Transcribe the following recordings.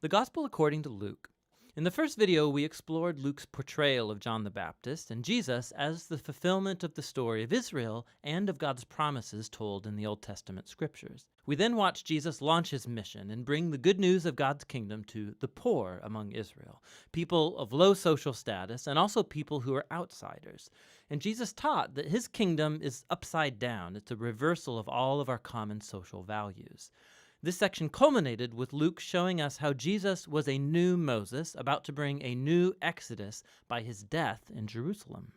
The Gospel according to Luke. In the first video, we explored Luke's portrayal of John the Baptist and Jesus as the fulfillment of the story of Israel and of God's promises told in the Old Testament scriptures. We then watched Jesus launch his mission and bring the good news of God's kingdom to the poor among Israel, people of low social status and also people who are outsiders. And Jesus taught that his kingdom is upside down. It's a reversal of all of our common social values. This section culminated with Luke showing us how Jesus was a new Moses about to bring a new Exodus by his death in Jerusalem.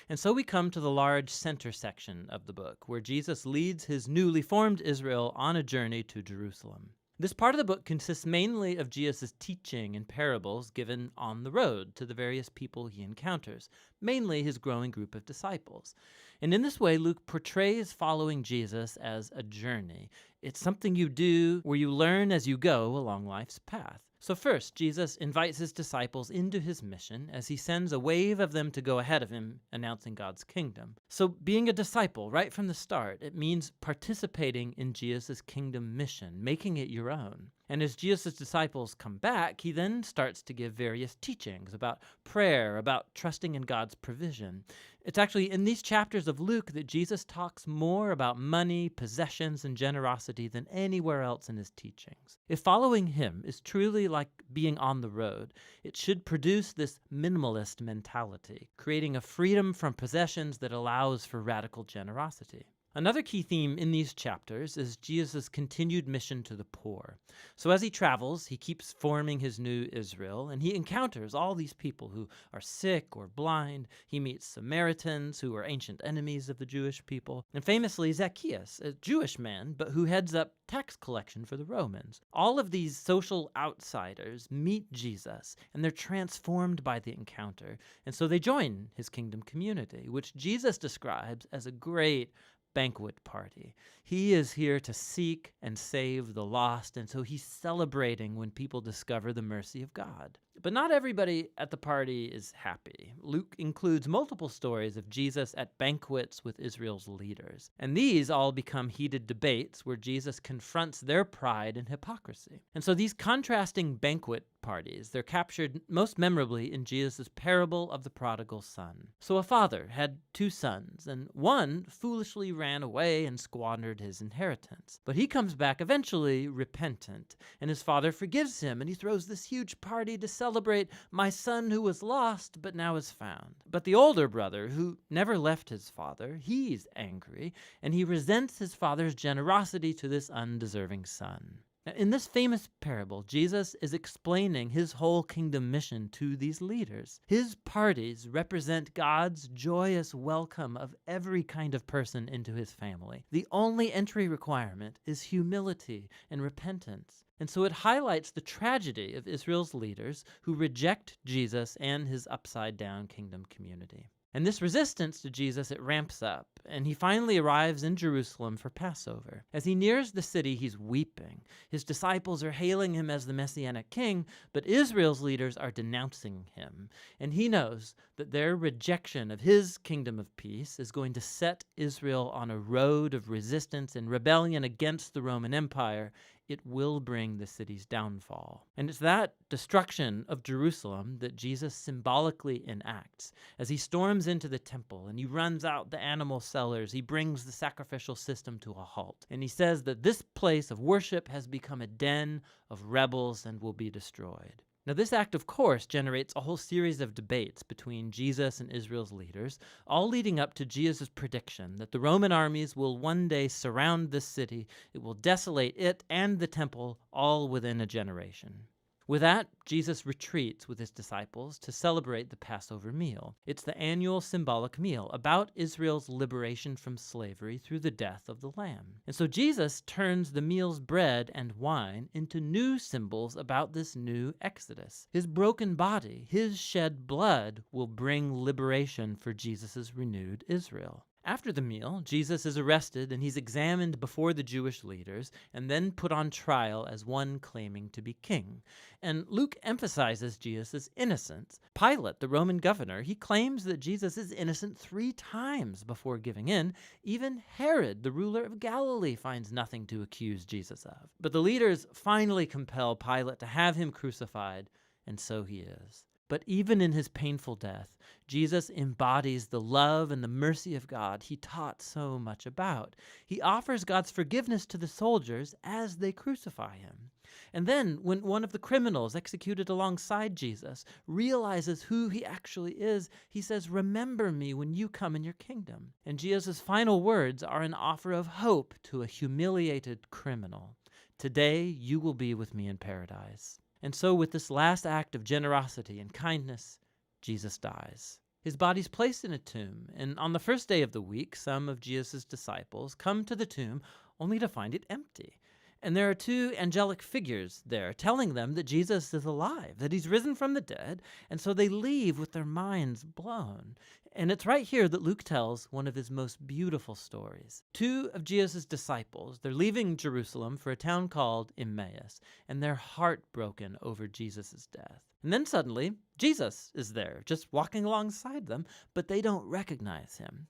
And so we come to the large center section of the book, where Jesus leads his newly formed Israel on a journey to Jerusalem. This part of the book consists mainly of Jesus' teaching and parables given on the road to the various people he encounters, mainly his growing group of disciples. And in this way, Luke portrays following Jesus as a journey. It's something you do where you learn as you go along life's path. So first, Jesus invites his disciples into his mission as he sends a wave of them to go ahead of him, announcing God's kingdom. So being a disciple right from the start, it means participating in Jesus' kingdom mission, making it your own. And as Jesus' disciples come back, he then starts to give various teachings about prayer, about trusting in God's provision. It's actually in these chapters of Luke that Jesus talks more about money, possessions, and generosity than anywhere else in his teachings. If following him is truly like being on the road, it should produce this minimalist mentality, creating a freedom from possessions that allows for radical generosity. Another key theme in these chapters is Jesus' continued mission to the poor. So as he travels, he keeps forming his new Israel, and he encounters all these people who are sick or blind. He meets Samaritans, who are ancient enemies of the Jewish people, and famously Zacchaeus, a Jewish man, but who heads up tax collection for the Romans. All of these social outsiders meet Jesus, and they're transformed by the encounter, and so they join his kingdom community, which Jesus describes as a great banquet party. He is here to seek and save the lost, and so he's celebrating when people discover the mercy of God. But not everybody at the party is happy. Luke includes multiple stories of Jesus at banquets with Israel's leaders, and these all become heated debates where Jesus confronts their pride and hypocrisy. And so these contrasting banquet parties, they're captured most memorably in Jesus' parable of the prodigal son. So a father had two sons, and one foolishly ran away and squandered his inheritance. But he comes back eventually repentant, and his father forgives him, and he throws this huge party to celebrate my son who was lost but now is found. But the older brother, who never left his father, he's angry, and he resents his father's generosity to this undeserving son. Now, in this famous parable, Jesus is explaining his whole kingdom mission to these leaders. His parties represent God's joyous welcome of every kind of person into his family. The only entry requirement is humility and repentance. And so it highlights the tragedy of Israel's leaders who reject Jesus and his upside-down kingdom community. And this resistance to Jesus, it ramps up, and he finally arrives in Jerusalem for Passover. As he nears the city, he's weeping. His disciples are hailing him as the Messianic king, but Israel's leaders are denouncing him. And he knows that their rejection of his kingdom of peace is going to set Israel on a road of resistance and rebellion against the Roman Empire. It will bring the city's downfall. And it's that destruction of Jerusalem that Jesus symbolically enacts. As he storms into the temple and he runs out the animal sellers, he brings the sacrificial system to a halt. And he says that this place of worship has become a den of rebels and will be destroyed. Now, this act, of course, generates a whole series of debates between Jesus and Israel's leaders, all leading up to Jesus' prediction that the Roman armies will one day surround this city. It will desolate it and the temple all within a generation. With that, Jesus retreats with his disciples to celebrate the Passover Meal. It's the annual symbolic meal about Israel's liberation from slavery through the death of the Lamb. And so Jesus turns the meal's bread and wine into new symbols about this new Exodus. His broken body, his shed blood will bring liberation for Jesus' renewed Israel. After the meal, Jesus is arrested and he's examined before the Jewish leaders and then put on trial as one claiming to be king. And Luke emphasizes Jesus' innocence. Pilate, the Roman governor, he claims that Jesus is innocent 3 times before giving in. Even Herod, the ruler of Galilee, finds nothing to accuse Jesus of. But the leaders finally compel Pilate to have him crucified, and so he is. But even in his painful death, Jesus embodies the love and the mercy of God he taught so much about. He offers God's forgiveness to the soldiers as they crucify him. And then, when one of the criminals executed alongside Jesus realizes who he actually is, he says, "Remember me when you come in your kingdom." And Jesus' final words are an offer of hope to a humiliated criminal. "Today you will be with me in paradise." And so with this last act of generosity and kindness, Jesus dies. His body's placed in a tomb, and on the first day of the week, some of Jesus' disciples come to the tomb only to find it empty. And there are 2 angelic figures there telling them that Jesus is alive, that he's risen from the dead, and so they leave with their minds blown. And it's right here that Luke tells one of his most beautiful stories. 2 of Jesus' disciples, they're leaving Jerusalem for a town called Emmaus, and they're heartbroken over Jesus' death. And then suddenly, Jesus is there, just walking alongside them, but they don't recognize him.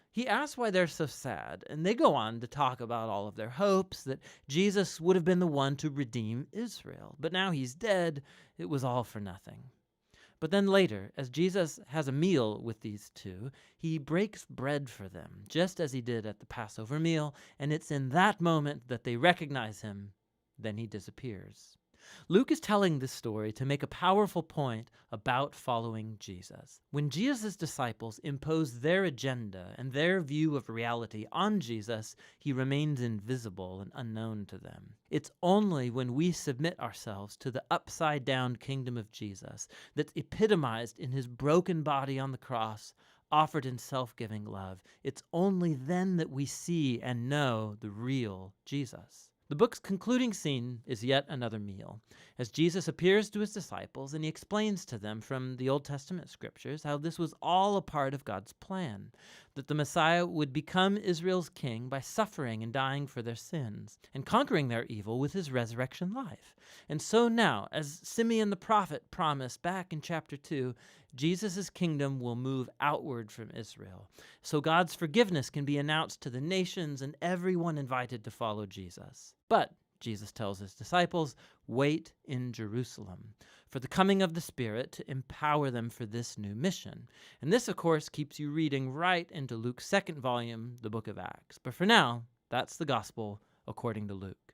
He asks why they're so sad, and they go on to talk about all of their hopes, that Jesus would have been the one to redeem Israel. But now he's dead, it was all for nothing. But then later, as Jesus has a meal with these 2, he breaks bread for them, just as he did at the Passover meal, and it's in that moment that they recognize him. Then he disappears. Luke is telling this story to make a powerful point about following Jesus. When Jesus' disciples impose their agenda and their view of reality on Jesus, he remains invisible and unknown to them. It's only when we submit ourselves to the upside-down kingdom of Jesus that's epitomized in his broken body on the cross, offered in self-giving love. It's only then that we see and know the real Jesus. The book's concluding scene is yet another meal, as Jesus appears to his disciples and he explains to them from the Old Testament scriptures how this was all a part of God's plan, that the Messiah would become Israel's king by suffering and dying for their sins, and conquering their evil with his resurrection life. And so now, as Simeon the prophet promised back in chapter 2, Jesus' kingdom will move outward from Israel, so God's forgiveness can be announced to the nations and everyone invited to follow Jesus. But, Jesus tells his disciples, wait in Jerusalem for the coming of the Spirit to empower them for this new mission. And this, of course, keeps you reading right into Luke's 2nd volume, the book of Acts. But for now, that's the gospel according to Luke.